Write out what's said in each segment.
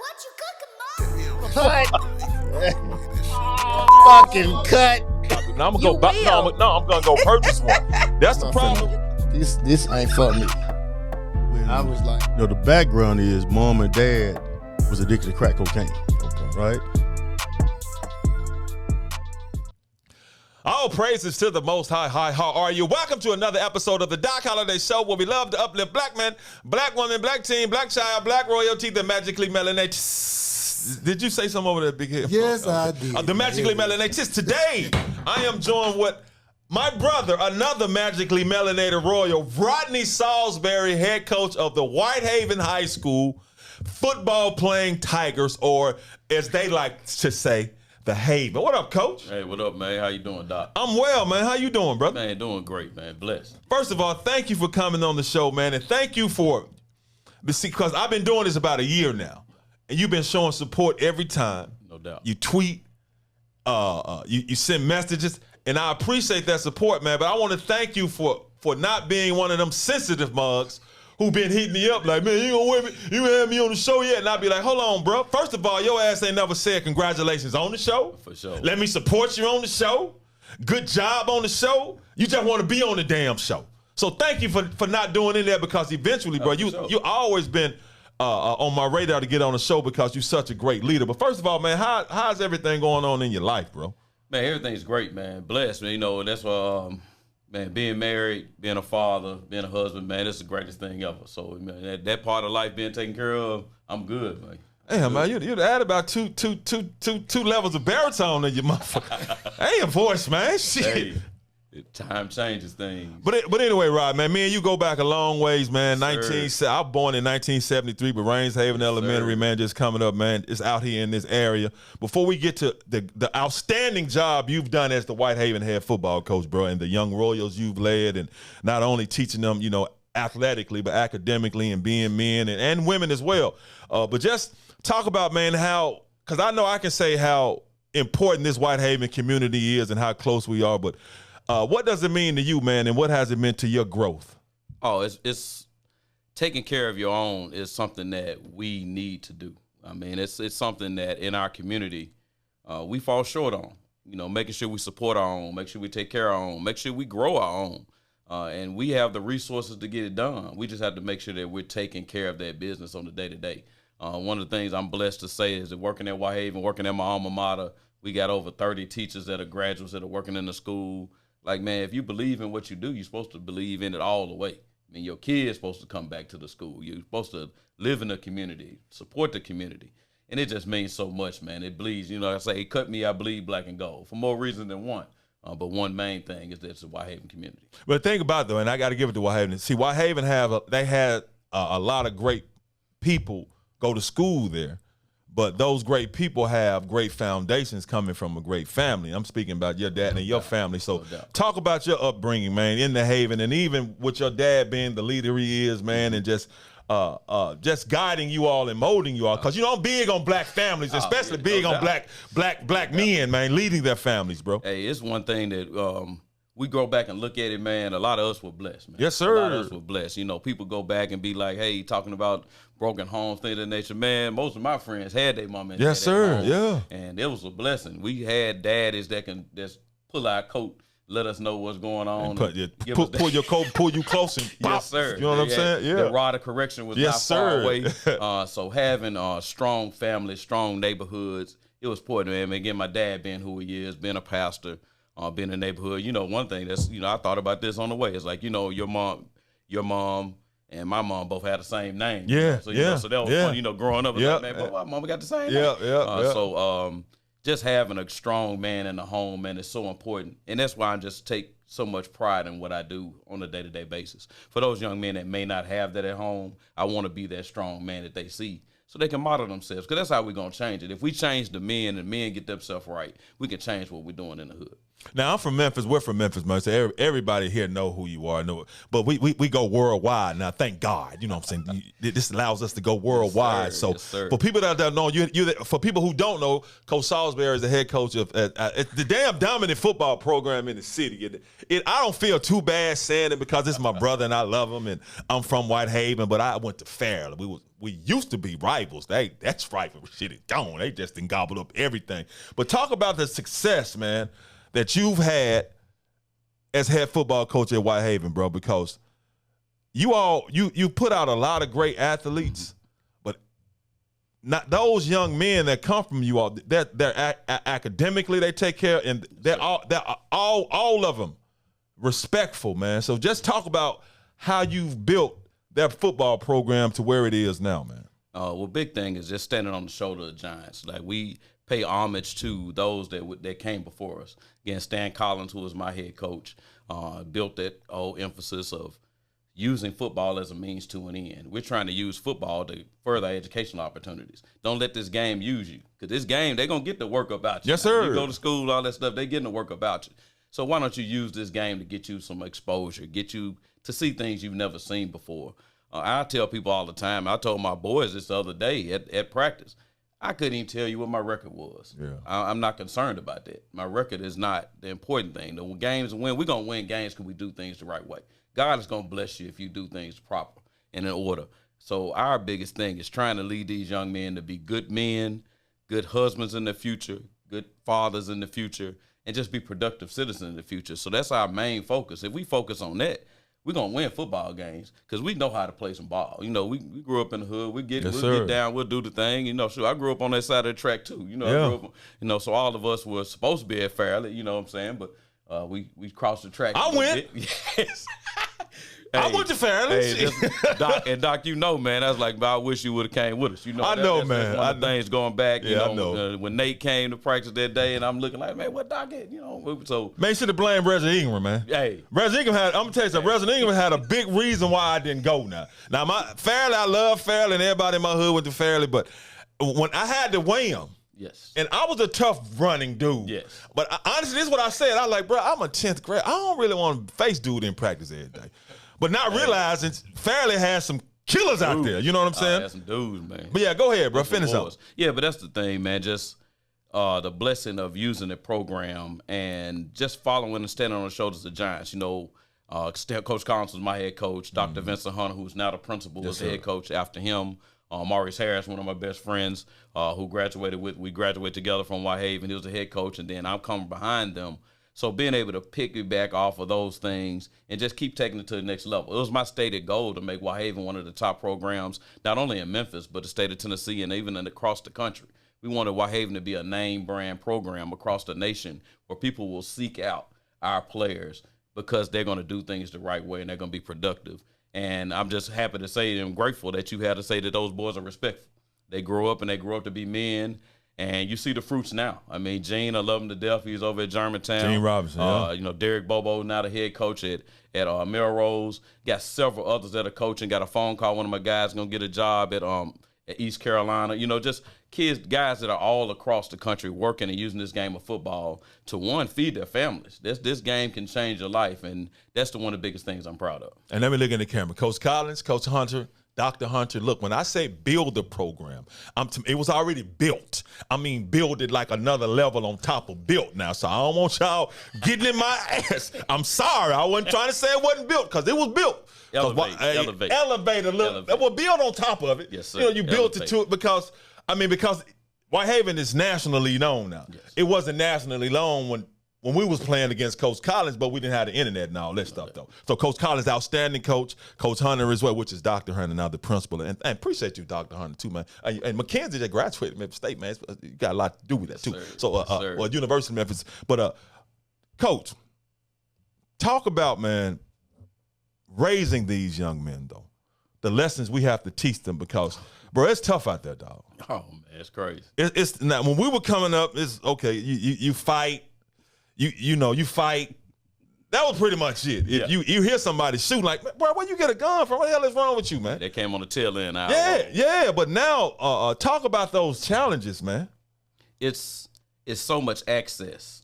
What you cooking, Mom? Cut. Fucking cut. Now I'm gonna go. I'm gonna go purchase one. That's the problem. This ain't for me. I was like, the background is mom and dad was addicted to crack cocaine. Okay. Right? All praises to the Most High. How are you? Welcome to another episode of the Doc Holliday Show, where we love to uplift black men, black women, black teen, black child, black royalty, the magically melanated. Did you say something over there, big head? Yes, I did. The magically melanated. Today, I am joined with my brother, another magically melanated royal, Rodney Saulsberry, head coach of the Whitehaven High School football playing Tigers, or as they like to say, the Haven. What up, Coach? Hey, what up, man? How you doing, Doc? I'm well, man. How you doing, brother? Man, doing great, man. Blessed. First of all, thank you for coming on the show, man, and thank you for because I've been doing this about a year now, and you've been showing support every time. No doubt. You tweet, you send messages, and I appreciate that support, man. But I want to thank you for not being one of them sensitive mugs who been hitting me up like, man, you gonna with me? You ain't had me on the show yet? And I'll be like, hold on, bro. First of all, your ass ain't never said congratulations on the show. For sure. Let me support you on the show. Good job on the show. You just want to be on the damn show. So thank you for not doing it there, because eventually, bro, you always been on my radar to get on the show because you're such a great leader. But first of all, man, how's everything going on in your life, bro? Man, everything's great, man. Blessed, man. You know, that's why, man, being married, being a father, being a husband, man, it's the greatest thing ever. So, man, that part of life being taken care of, I'm good, man. Damn, man, you'd add about two levels of baritone in your motherfucker. Ain't a voice, man. Shit. Hey, time changes things. But anyway, Rod, man, me and you go back a long ways, man. I was born in 1973, but Whitehaven Elementary, man, just coming up, man. It's out here in this area. Before we get to the outstanding job you've done as the Whitehaven head football coach, bro, and the young Royals you've led, and not only teaching them, you know, athletically, but academically and being men and women as well. But just talk about, man, how, because I know I can say how important this Whitehaven community is and how close we are, but what does it mean to you, man, and what has it meant to your growth? Oh, it's taking care of your own is something that we need to do. I mean, it's something that in our community we fall short on. You know, making sure we support our own, make sure we take care of our own, make sure we grow our own. And we have the resources to get it done. We just have to make sure that we're taking care of that business on the day-to-day. One of the things I'm blessed to say is that working at Whitehaven, working at my alma mater, we got over 30 teachers that are graduates that are working in the school. Like, man, if you believe in what you do, you're supposed to believe in it all the way. I mean, your kid's supposed to come back to the school. You're supposed to live in the community, support the community. And it just means so much, man. It bleeds. You know, I say, cut me, I bleed black and gold, for more reasons than one. But one main thing is that it's a Whitehaven community. But think about it, though, and I got to give it to Whitehaven. See, Whitehaven had a lot of great people go to school there. But those great people have great foundations coming from a great family. I'm speaking about your dad and your family. So talk about your upbringing, man, in the Haven, and even with your dad being the leader he is, man, and just guiding you all and molding you all. Because, you know, I'm big on black families, especially big on black men, man, leading their families, bro. Hey, it's one thing that we go back and look at it, man. A lot of us were blessed, man. Yes, sir. A lot of us were blessed. You know, people go back and be like, hey, talking about broken homes, things of that nature. Man, most of my friends had their mom and yes, sir. Yeah. And it was a blessing. We had daddies that can just pull our coat, let us know what's going on. Pull your coat, pull you close and pop. Yes, sir. You know what I'm saying? Yeah. The rod of correction was not far away. So having strong families, strong neighborhoods, it was important, man. Again, my dad being who he is, being a pastor, being in the neighborhood. You know, one thing that's, you know, I thought about this on the way. It's like, you know, your mom and my mom both had the same name. Yeah, so, you know, so that was fun, you know, growing up. Like, man, but my mama got the same name. So just having a strong man in the home, man, is so important. And that's why I just take so much pride in what I do on a day-to-day basis. For those young men that may not have that at home, I want to be that strong man that they see so they can model themselves, because that's how we're going to change it. If we change the men and men get themselves right, we can change what we're doing in the hood. Now I'm from Memphis. We're from Memphis, man. So everybody here know who you are. But we go worldwide now. Thank God. You know what I'm saying? This allows us to go worldwide. Yes, so for people that don't know, for people who don't know, Coach Saulsberry is the head coach of the damn dominant football program in the city. I don't feel too bad saying it because it's my brother and I love him, and I'm from Whitehaven, but I went to Fairleigh. We used to be rivals. That's rivalry shit is gone. They just done gobbled up everything. But talk about the success, man, that you've had as head football coach at Whitehaven, bro, because you put out a lot of great athletes, but not those young men that come from you all. They're academically they take care, and they're all of them respectful, man. So just talk about how you've built that football program to where it is now, man. Well, big thing is just standing on the shoulder of the giants. Like, we pay homage to those that came before us. Again, Stan Collins, who was my head coach, built that whole emphasis of using football as a means to an end. We're trying to use football to further educational opportunities. Don't let this game use you, because this game, they're going to get the work about you. Yes, sir. You go to school, all that stuff, they're getting the work about you. So why don't you use this game to get you some exposure, get you to see things you've never seen before. I tell people all the time, I told my boys this the other day at practice, I couldn't even tell you what my record was. Yeah. I'm not concerned about that. My record is not the important thing. The games win. We're going to win games because we do things the right way. God is going to bless you if you do things proper and in order. So our biggest thing is trying to lead these young men to be good men, good husbands in the future, good fathers in the future, and just be productive citizens in the future. So that's our main focus. If we focus on that, we're going to win football games because we know how to play some ball. You know, we grew up in the hood. We'll get down. We'll do the thing. You know, sure, I grew up on that side of the track too. You know, I grew up, so all of us were supposed to be at Fairleigh, you know what I'm saying? But we crossed the track. I went. Yes. I went to Fairleigh. Doc, you know, man, I was like, I wish you would have came with us. You know, man. That's one of the things going back. You I know. When Nate came to practice that day, and I'm looking like, man, what Doc at? You know, so man, you should have blamed Resident Ingram, man. Hey, Resident Ingram I'm gonna tell you something. Resident Ingram had a big reason why I didn't go. Now my Fairleigh, I love Fairleigh, and everybody in my hood went to Fairleigh, but when I had to weigh him. Yes. And I was a tough running dude. Yes. But honestly, this is what I said. I was like, bro, I'm a 10th grade. I don't really want to face dude in practice every day. But not realizing Fairleigh has some killers out there. You know what I'm saying? Had some dudes, man. But yeah, go ahead, bro. Finish up. Yeah, but that's the thing, man. Just the blessing of using the program and just following and standing on the shoulders of the giants. You know, Coach Collins was my head coach. Dr. Vincent Hunter, who's now the principal, was the head coach after him. Maurice Harris, one of my best friends, who we graduated together from Whitehaven. He was the head coach, and then I'm coming behind them. So being able to piggyback off of those things and just keep taking it to the next level. It was my stated goal to make Whitehaven one of the top programs, not only in Memphis, but the state of Tennessee and even across the country. We wanted Whitehaven to be a name brand program across the nation where people will seek out our players because they're going to do things the right way and they're going to be productive. And I'm just happy to say and grateful that you had to say that those boys are respectful. They grow up to be men. And you see the fruits now. I mean, Gene, I love him to death. He's over at Germantown. Gene Robinson, yeah. You know, Derek Bobo, now the head coach at Melrose. Got several others that are coaching. Got a phone call. One of my guys going to get a job at East Carolina. You know, just guys that are all across the country working and using this game of football to, one, feed their families. This game can change your life, and that's one of the biggest things I'm proud of. And let me look in the camera. Coach Collins, Coach Hunter, Dr. Hunter, look, when I say build the program, it was already built. I mean, build it like another level on top of built now. So I don't want y'all getting in my ass. I'm sorry. I wasn't trying to say it wasn't built because it was built. Elevate a little. Well, build on top of it. Yes, sir. You know, you built it to it because Whitehaven is nationally known now. Yes. It wasn't nationally known when we was playing against Coach Collins, but we didn't have the internet and all that stuff, though. So Coach Collins, outstanding coach. Coach Hunter as well, which is Dr. Hunter, now the principal. And appreciate you, Dr. Hunter, too, man. And Mackenzie that graduated from Memphis State, man. You got a lot to do with that, too. Sir. So, University of Memphis. But, Coach, talk about, man, raising these young men, though. The lessons we have to teach them because, bro, it's tough out there, dog. Oh, man, it's crazy. It's now, when we were coming up, it's okay, you fight. You fight. That was pretty much it. If you hear somebody shoot, like, bro, where you get a gun from? What the hell is wrong with you, man? They came on the tail end. Yeah. But now, talk about those challenges, man. It's so much access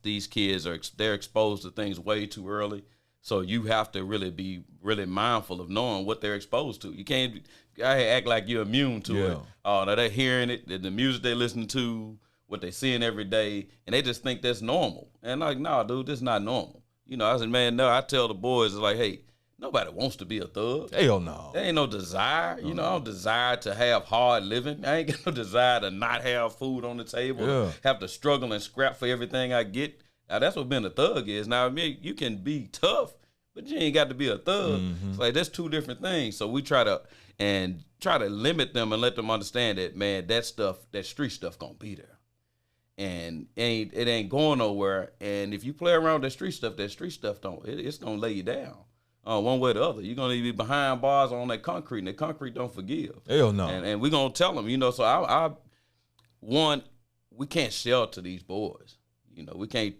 these kids they're exposed to things way too early. So you have to really be really mindful of knowing what they're exposed to. You can't act like you're immune to it. Now they're hearing it, the music they listen to, what they seeing every day, and they just think that's normal. And like, nah, dude, this is not normal. You know, I said, man, no, I tell the boys, it's like, hey, nobody wants to be a thug. Hell no. There ain't no desire. You know, I don't desire to have hard living. I ain't got no desire to not have food on the table, have to struggle and scrap for everything I get. Now, that's what being a thug is. Now, I mean, you can be tough, but you ain't got to be a thug. It's like, that's two different things. So we try to limit them and let them understand that, man, that street stuff gonna be there. And it ain't going nowhere. And if you play around that street stuff it's gonna lay you down. One way or the other. You're gonna be behind bars on that concrete, and that concrete don't forgive. Hell no. And we're gonna tell them, you know, so we can't shelter these boys. You know, we can't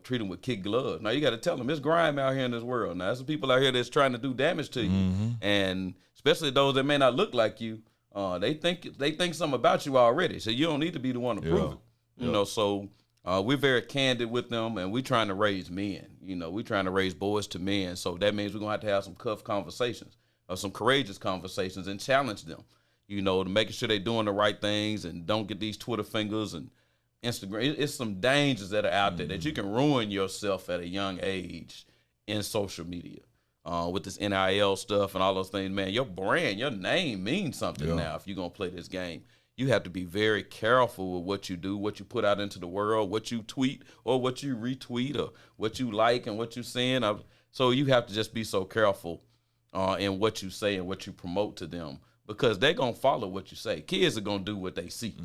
treat them with kid gloves. Now you got to tell them it's grime out here in this world. Now there's some people out here that's trying to do damage to you, and especially those that may not look like you. They think something about you already, so you don't need to be the one to prove it. You know, so we're very candid with them, and we're trying to raise men. You know, we're trying to raise boys to men. So that means we're gonna have to have some tough conversations, some courageous conversations, and challenge them. You know, to making sure they're doing the right things and don't get these Twitter fingers and Instagram. It's some dangers that are out there that you can ruin yourself at a young age in social media. With this NIL stuff and all those things, man, your brand, your name means something now if you're going to play this game. You have to be very careful with what you do, what you put out into the world, what you tweet or what you retweet or what you like and what you're seeing. So you have to just be so careful in what you say and what you promote to them, because they're going to follow what you say. Kids are going to do what they see.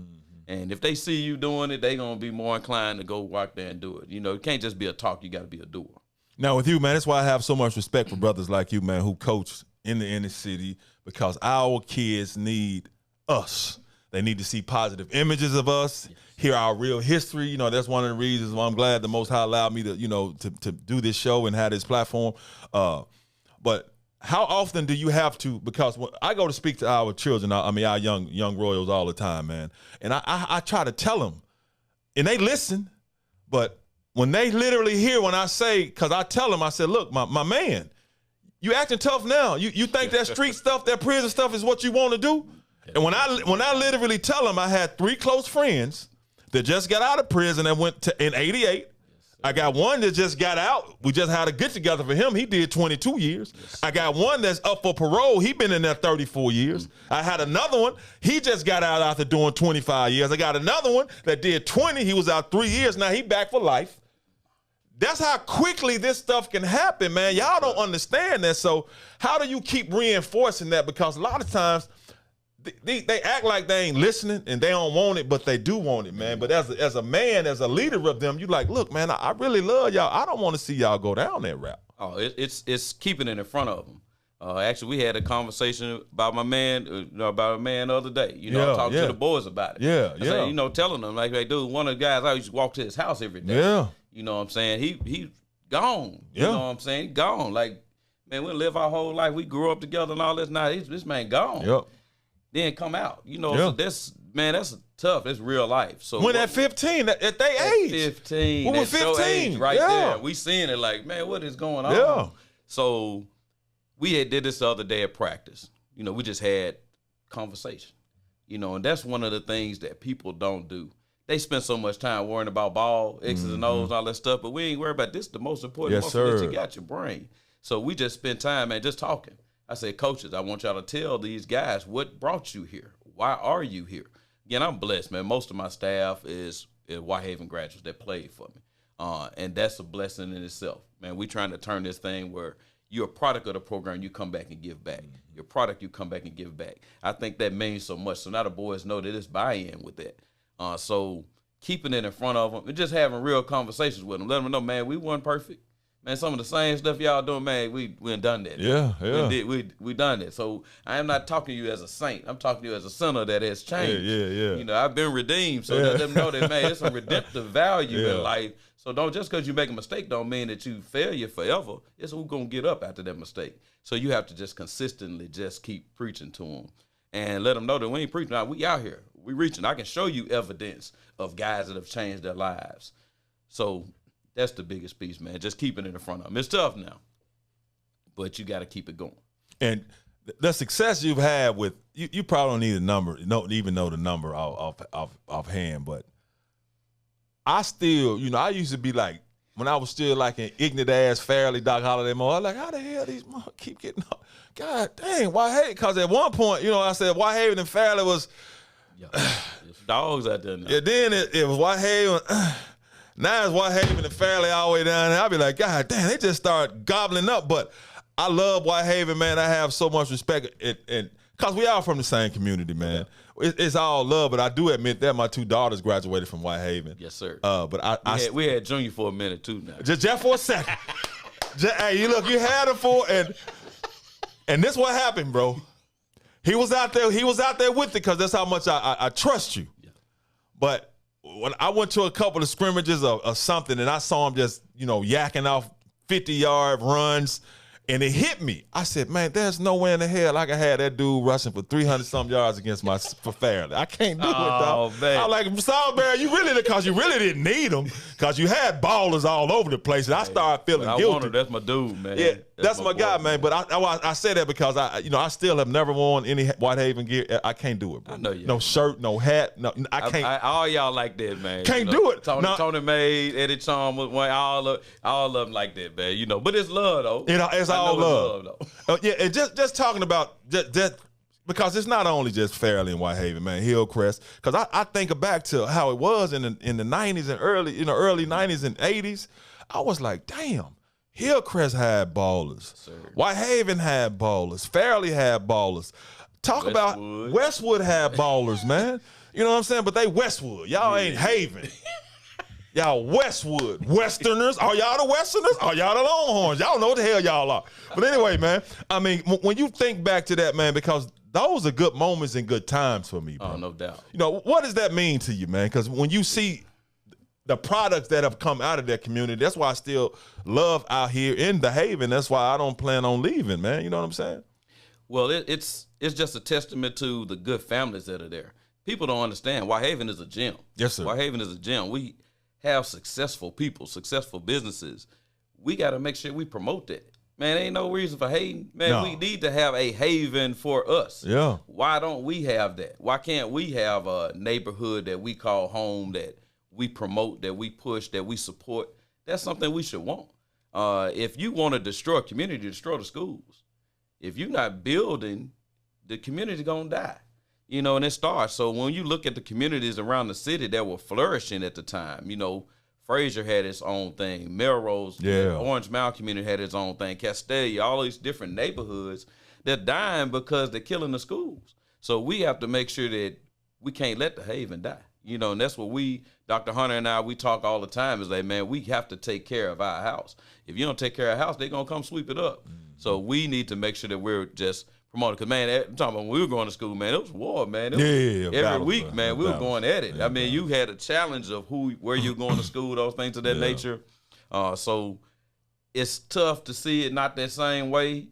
And if they see you doing it, they're going to be more inclined to go walk there and do it. You know, it can't just be a talk. You got to be a doer. Now, with you, man, that's why I have so much respect for brothers like you, man, who coach in the inner city, because our kids need us. They need to see positive images of us, hear our real history. You know, that's one of the reasons why I'm glad the Most High allowed me to, you know, to do this show and have this platform. But how often do you have to, because when I go to speak to our children, our young royals all the time, man, and I try to tell them, and they listen, but when they literally hear when I say, because I tell them, I said, look, my man, you acting tough now. You think that street stuff, that prison stuff is what you want to do? And when I literally tell them, I had 3 close friends that just got out of prison and went to in '88. I got one that just got out. We just had a get together for him. He did 22 years. I got one that's up for parole. He been in there 34 years. I had another one. He just got out after doing 25 years. I got another one that did 20. He was out 3 years. Now he back for life. That's how quickly this stuff can happen, man. Y'all don't understand that. So how do you keep reinforcing that? Because a lot of times they act like they ain't listening and they don't want it, but they do want it, man. But as a man, as a leader of them, you like, look, man, I really love y'all. I don't want to see y'all go down that route. Oh, it's keeping it in front of them. Actually, we had a conversation about my man, about a man the other day. You know, talking to the boys about it. I said, you know, telling them like, dude, one of the guys I used to walk to his house every day. Yeah. You know what I'm saying? He gone. You know what I'm saying? He gone. Like, man, we live our whole life. We grew up together and all this. Now this man gone. Yep. Then come out. You know, so that's tough. That's real life. So when at 15, at their age. 15. When we're 15. Right there. We seeing it like, man, what is going on? Yeah. So we did this the other day at practice. You know, we just had conversation. You know, and that's one of the things that people don't do. They spend so much time worrying about ball, X's and O's, and all that stuff, but we ain't worried about this. The most important one that you got your brain. So we just spend time, man, just talking. I said, coaches, I want y'all to tell these guys what brought you here. Why are you here? Again, I'm blessed, man. Most of my staff is Whitehaven graduates that played for me. And that's a blessing in itself. Man, we trying to turn this thing where you're a product of the program, you come back and give back. Your product, you come back and give back. I think that means so much. So now the boys know that it's buy-in with that. So keeping it in front of them and just having real conversations with them. Let them know, man, we weren't perfect. Man, some of the same stuff y'all doing, man, we done that. Yeah. We done that. So I am not talking to you as a saint. I'm talking to you as a sinner that has changed. Yeah. You know, I've been redeemed. So let them know that, man, there's some redemptive value in life. So don't just because you make a mistake don't mean that you fail you forever. It's who's going to get up after that mistake. So you have to just consistently just keep preaching to them and let them know that we ain't preaching. Now, we out here. We reaching. I can show you evidence of guys that have changed their lives. So that's the biggest piece, man. Just keeping it in front of them. It's tough now, but you got to keep it going. And the success you've had with you probably don't need a number, don't even know the number offhand, but I still, I used to be like, when I was still like an ignorant ass Fairleigh Doc Holliday mode, I was like, how the hell these motherfuckers keep getting up? God dang, Whitehaven? Because at one point, I said Whitehaven and Fairleigh was It's dogs out there now. Yeah, then it was Whitehaven. Now it's Whitehaven and Fairleigh all the way down there. I'll be like, God damn, they just start gobbling up. But I love Whitehaven, man. I have so much respect, and because we are from the same community, man. It's all love, but I do admit that my 2 daughters graduated from Whitehaven. Yes, sir. But we had Junior for a minute too now. Just for a second. Hey, you look, you had him for, and this what happened, bro. He was out there with it because that's how much I trust you. Yeah. But when I went to a couple of scrimmages or something, and I saw him just yakking off 50-yard runs. And it hit me. I said, man, there's no way in the hell I can have that dude rushing for 300-some yards against for Fairleigh. I can't do it, dog. Man. I'm like, Saulsberry, because you really didn't need him, because you had ballers all over the place, and I started feeling guilty. That's my dude, man. Yeah, that's my guy, man. But I say that because I still have never worn any Whitehaven gear. I can't do it, bro. I know you. No shirt, no hat. No, I can't. All y'all like that, man. Can't do it. Tony May, Eddie Chalmers, all of them like that, man. But it's love though. It's all love though. Yeah, and just talking about just because it's not only just Fairleigh and Whitehaven, man, Hillcrest. Because I think back to how it was in the 90s and early 90s and 80s. I was like, damn, Hillcrest had ballers. Sir. Whitehaven had ballers. Fairleigh had ballers. About Westwood had ballers, man. You know what I'm saying? But they Westwood. Y'all ain't Haven. Y'all Westwood. Westerners. Are y'all the Westerners? Are y'all the Longhorns? Y'all know what the hell y'all are. But anyway, man, I mean, when you think back to that, man, because those are good moments and good times for me, bro. Oh, no doubt. What does that mean to you, man? Because when you see the products that have come out of that community, that's why I still love out here in the Haven. That's why I don't plan on leaving, man. You know what I'm saying? Well, it's just a testament to the good families that are there. People don't understand. Whitehaven is a gem. Yes, sir. Whitehaven is a gem. We have successful people, successful businesses. We got to make sure we promote that. Man, ain't no reason for hating. Man, No. We need to have a haven for us. Yeah. Why don't we have that? Why can't we have a neighborhood that we call home, that we promote, that we push, that we support? That's something we should want. If you want to destroy a community, destroy the schools. If you're not building, the community going to die. And it starts. So when you look at the communities around the city that were flourishing at the time, Fraser had its own thing. Melrose, Yeah. Orange Mound community had its own thing. Castalia, all these different neighborhoods, they're dying because they're killing the schools. So we have to make sure that we can't let the Haven die. And that's what Dr. Hunter and I, we talk all the time is like, man, we have to take care of our house. If you don't take care of our house, they're going to come sweep it up. So we need to make sure that we're just promoting. Because, man, I'm talking about when we were going to school, man, it was war, man. Every battle, week, bro. man, we were Battle. going at it. Yeah, I mean, you had a challenge of where you're going to school, those things of that Yeah. nature. So it's tough to see it not that same way.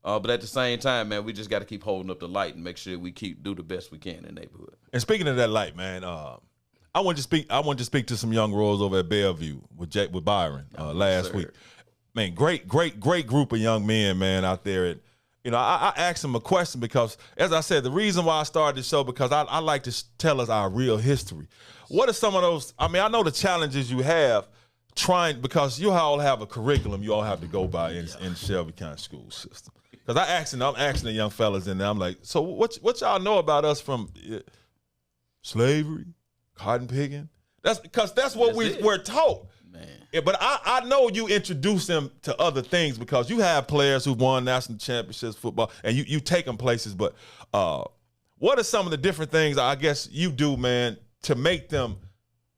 But at the same time, man, we just got to keep holding up the light and make sure we do the best we can in the neighborhood. And speaking of that light, man, I want to speak to some young royals over at Bellevue with Byron last sir. week. Man, great group of young men, man, out there. And I asked them a question because, as I said, the reason why I started this show because I like to tell us our real history. What are some of those? I mean, I know the challenges you have because you all have a curriculum you all have to go by in Shelby County school system. Because I'm asking the young fellas in there. I'm like, so what y'all know about us from slavery, cotton picking? That's what we're taught. Man. Yeah, but I know you introduce them to other things because you have players who've won national championships football and you take them places. But what are some of the different things I guess you do, man, to make them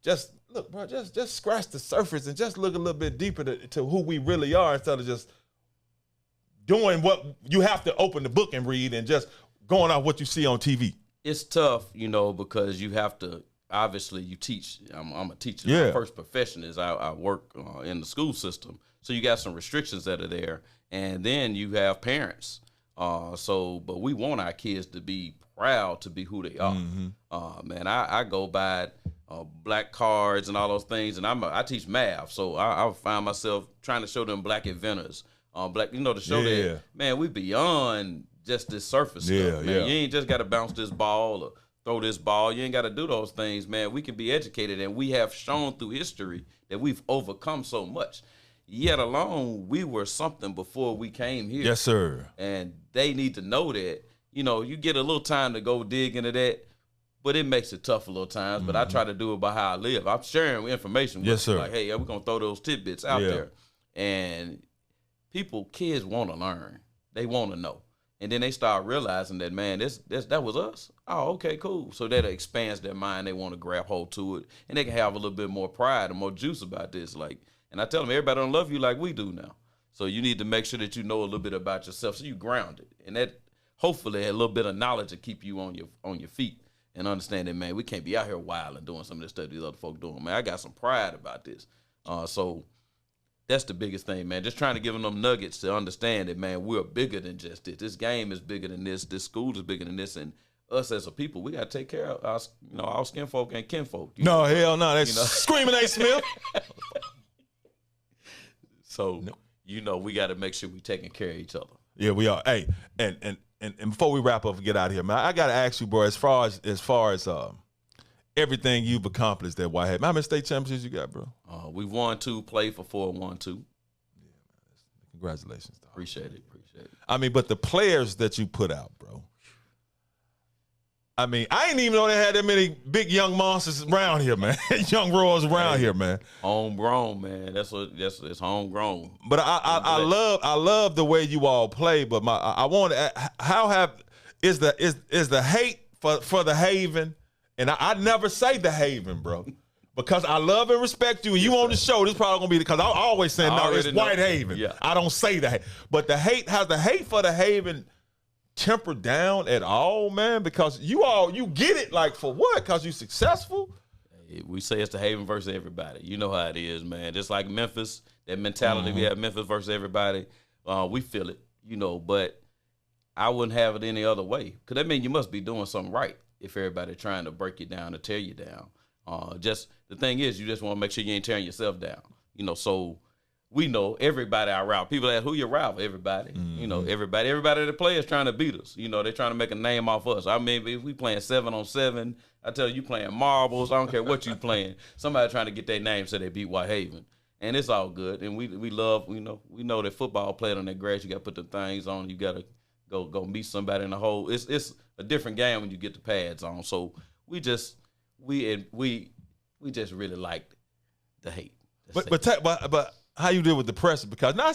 just look, bro, just scratch the surface and just look a little bit deeper to who we really are instead of just doing what you have to open the book and read and just going off what you see on TV. It's tough, because you have to. Obviously, you teach. I'm a teacher. Yeah. My first profession is I work in the school system. So you got some restrictions that are there. And then you have parents. But we want our kids to be proud to be who they are. Mm-hmm. Man, I go by black cards and all those things. And I teach math, so I find myself trying to show them black inventors, black, to show that, man, we beyond just this surface stuff, man. You ain't just got to bounce this ball or throw this ball. You ain't got to do those things, man. We can be educated, and we have shown through history that we've overcome so much. Yet alone, we were something before we came here. Yes, sir. And they need to know that, you get a little time to go dig into that, but it makes it tough a little times. But I try to do it by how I live. I'm sharing information with yes, you. Sir. Like, hey, we're going to throw those tidbits out there. And kids want to learn. They want to know. And then they start realizing that, man, that was us. Oh, okay, cool. So that expands their mind. They want to grab hold to it. And they can have a little bit more pride and more juice about this. And I tell them, everybody don't love you like we do now. So you need to make sure that you know a little bit about yourself so you grounded. And that hopefully a little bit of knowledge to keep you on your feet and understand that, man, we can't be out here wild and doing some of this stuff these other folk doing. Man, I got some pride about this. So that's the biggest thing, man. Just trying to give them nuggets to understand that, man, we're bigger than just this. This game is bigger than this. This school is bigger than this. And us as a people, we got to take care of our skin folk and kinfolk. Hell no. That's screaming A. Smith. So, we got to make sure we taking care of each other. Yeah, we are. Hey, and before we wrap up and get out of here, man, I got to ask you, bro, as far as everything you've accomplished at Whitehaven, how many state championships you got, bro? We've won 2, played for 4, won 2. Yeah, man. Congratulations, dog. Appreciate it. I mean, but the players that you put out, bro. I mean, I didn't even know they had that many big young monsters around here, man. Young royals around here, man. Homegrown, man. It's homegrown. But I love the way you all play. But I want to is the hate for the Haven, and I never say the Haven, bro, because I love and respect you, and you on the show. This probably gonna be because I'm always saying no, it's Whitehaven. Yeah. I don't say that, but has the hate for the Haven tempered down at all, man? Because you get it, like, for what? Because you successful? We say it's the Haven versus everybody. You know how it is, man. Just like Memphis, that mentality we have, Memphis versus everybody. We feel it, but I wouldn't have it any other way. Because that means you must be doing something right if everybody trying to break you down or tear you down. Just the thing is, you just want to make sure you ain't tearing yourself down. So we know everybody our rival. People ask, who your rival? Everybody. Everybody that play is trying to beat us. They're trying to make a name off us. I mean, if we playing 7-on-7, I tell you playing marbles, I don't care what you playing. Somebody trying to get their name so they beat Whitehaven. And it's all good. And we love, we know that football played on that grass. You got to put the things on. You got to go meet somebody in the hole. It's a different game when you get the pads on. So we just really liked the hate. But how you deal with the pressure? Because now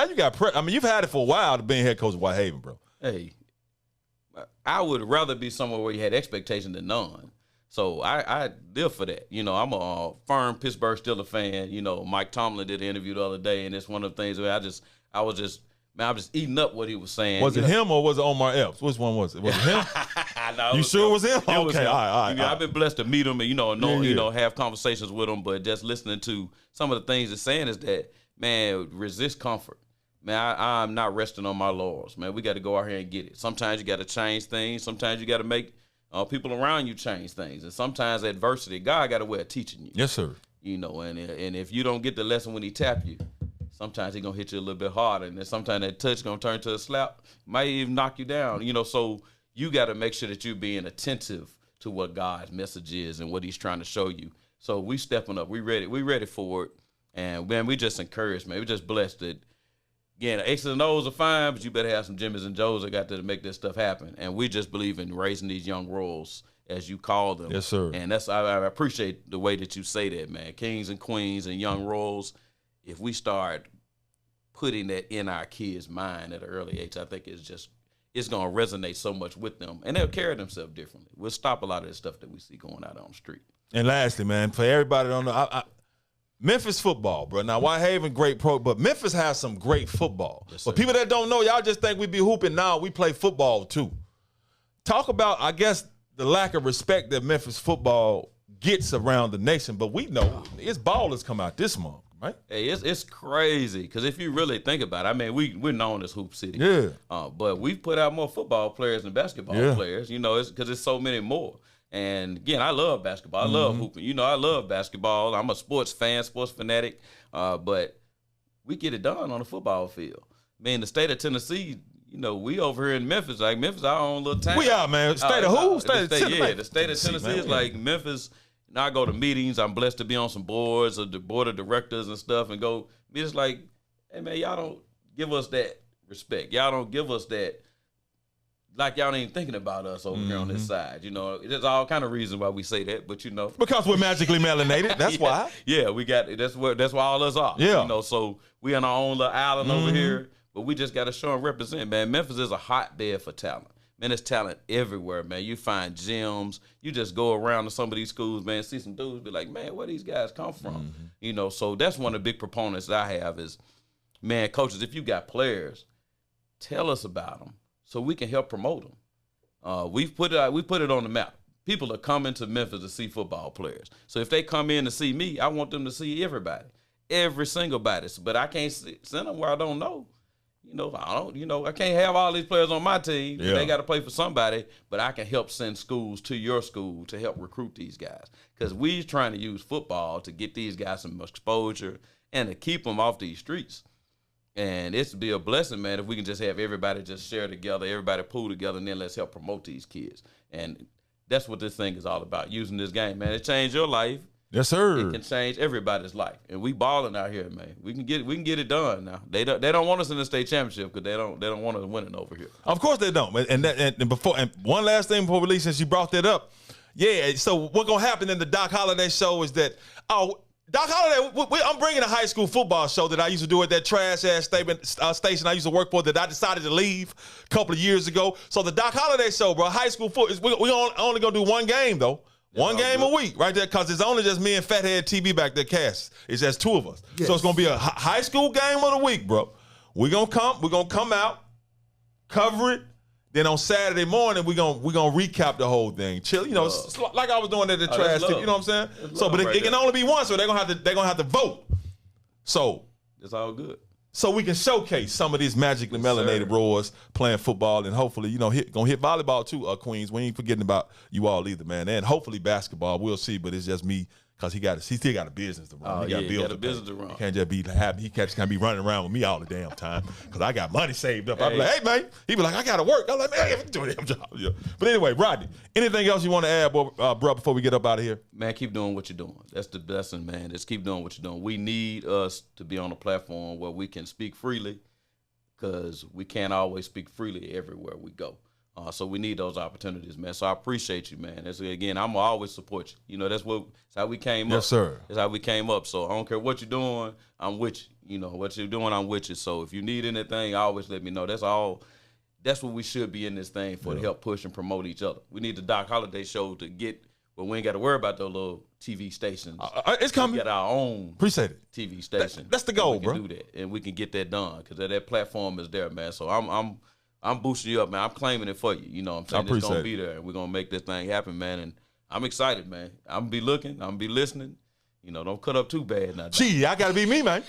you got pressure. I mean, you've had it for a while to being head coach of Whitehaven, bro. Hey, I would rather be somewhere where you had expectation than none. So I live for that. I'm a firm Pittsburgh Steelers fan. Mike Tomlin did an interview the other day, and it's one of the things where I was just eating up what he was saying. Was it him or was it Omar Epps? Which one was it? Was it him? No, you sure it was him? It was okay, him. all right. I've been blessed to meet him and have conversations with him, but just listening to some of the things he's saying is that, man, resist comfort. Man, I'm not resting on my laurels, man. We got to go out here and get it. Sometimes you got to change things. Sometimes you got to make people around you change things. And sometimes adversity, God got a way of teaching you. Yes, sir. And if you don't get the lesson when he tap you, sometimes he going to hit you a little bit harder. And then sometimes that touch going to turn to a slap. Might even knock you down. So you got to make sure that you're being attentive to what God's message is and what he's trying to show you. So we stepping up. We ready for it. And, man, we just encouraged, man. We just blessed that. Again, X's and O's are fine, but you better have some Jimmys and Joes that got to make this stuff happen. And we just believe in raising these young royals, as you call them. Yes, sir. And I appreciate the way that you say that, man. Kings and queens and young royals, if we start putting that in our kids' mind at an early age, I think it's going to resonate so much with them. And they'll carry themselves differently. We'll stop a lot of the stuff that we see going out on the street. And lastly, man, for everybody that don't know, Memphis football, bro. Now, Whitehaven, great pro, but Memphis has some great football. Yes, but people that don't know, y'all just think we be hooping. Now we play football, too. Talk about, I guess, the lack of respect that Memphis football gets around the nation. But we know its ballers come out this month, right? Hey, it's crazy because if you really think about it, I mean, we're known as Hoop City. Yeah. But we've put out more football players than basketball players, it's because it's so many more. And again, I love basketball. I love hooping. You know, I love basketball. I'm a sports fan, sports fanatic. But we get it done on the football field. Man, the state of Tennessee, you know, we over here in Memphis, like Memphis, our own little town. We are, man. State of who? State of Tennessee. Yeah, the state of Tennessee is like Memphis. Now I go to meetings. I'm blessed to be on some boards of the board of directors and stuff and go. It's like, hey, man, y'all don't give us that respect. Y'all don't give us that. Like y'all ain't thinking about us over here on this side. You know, there's all kind of reasons why we say that, but you know. Because we're magically melanated. That's why. Yeah, we got that's why all us are. Yeah. You know, so we on our own little island over here, but we just gotta show and represent, man. Memphis is a hotbed for talent. Man, there's talent everywhere, man. You find gyms. You just go around to some of these schools, man, see some dudes, be like, man, where these guys come from? You know, so that's one of the big proponents that I have is, man, coaches, if you got players, tell us about them so we can help promote them. We put it on the map. People are coming to Memphis to see football players. So if they come in to see me, I want them to see everybody, every single body. But I can't send them where I don't know. You know, I can't have all these players on my team. Yeah. They got to play for somebody, but I can help send schools to your school to help recruit these guys. Because we're trying to use football to get these guys some exposure and to keep them off these streets. And it's be a blessing, man, if we can just have everybody just share together, everybody pool together, and then let's help promote these kids. And that's what this thing is all about, using this game, man. It changed your life. Yes, sir. It can change everybody's life, and we balling out here, man. We can get it done now. They don't want us in the state championship because they don't want us winning over here. Of course they don't. And one last thing before we leave, since you brought that up, yeah. So what's gonna happen in the Doc Holliday show is that Doc Holliday, I'm bringing a high school football show that I used to do at that trash-ass station I used to work for that I decided to leave a couple of years ago. So the Doc Holliday show, bro, high school football, we only going to do one game, though. One game a week right there because it's only just me and Fathead TV back there, Cass. It's just two of us. Yes. So it's going to be a high school game of the week, bro. We're going to come out, cover it. Then on Saturday morning, we're gonna recap the whole thing. Chill, you know, like I was doing at the trash tip, you know what I'm saying? So, but it can only be one, so they're gonna have to vote. So it's all good. So we can showcase some of these magically melanated broads playing football, and hopefully, you know, gonna hit volleyball too, Queens. We ain't forgetting about you all either, man. And hopefully basketball, we'll see. But it's just me. Because he still got a business to run. He got a business to run. He can't just be happy. He can't be running around with me all the damn time. Because I got money saved up. I be like, hey, man. He be like, I got to work. I'm like, man, I have to do a damn job. Yeah. But anyway, Rodney, anything else you want to add, bro, before we get up out of here? Man, keep doing what you're doing. That's the blessing, man. Just keep doing what you're doing. We need us to be on a platform where we can speak freely because we can't always speak freely everywhere we go. So we need those opportunities, man. So I appreciate you, man. Again, I'm always support you. You know, that's how we came up. Yes, sir. That's how we came up. So I don't care what you're doing, I'm with you. You know, what you're doing, I'm with you. So if you need anything, always let me know. That's all. That's what we should be in this thing for, to help push and promote each other. We need the Doc Holliday show to get where we ain't got to worry about those little TV stations. It's coming. We got our own TV station. That's the goal, bro. We can do that, and we can get that done because that platform is there, man. So I'm boosting you up, man. I'm claiming it for you. You know what I'm saying? It's going to be there, and we're going to make this thing happen, man. And I'm excited, man. I'm going to be looking. I'm going to be listening. You know, don't cut up too bad now. Gee, I got to be me, man.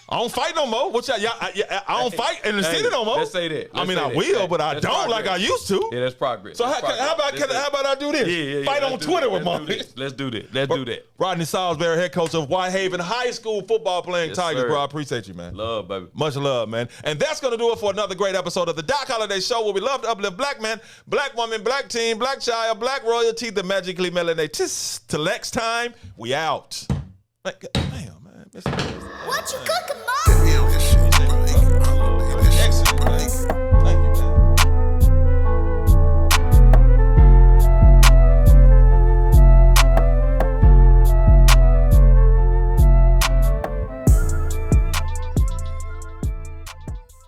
I don't fight no more. I don't fight in the city no more. Let's say that. I will, but I don't like I used to. Yeah, that's progress. So how about I do this? Yeah, fight on Twitter with Marty. Let's do that. Rodney Saulsberry, head coach of Whitehaven High School football playing Tigers, bro. I appreciate you, man. Love, baby. Much love, man. And that's going to do it for another great episode of the Doc Holliday Show, where we love to uplift black man, black woman, black teen, black child, black royalty, the magically melanated. Till next time, we out. Damn, man. What you cooking, Mom?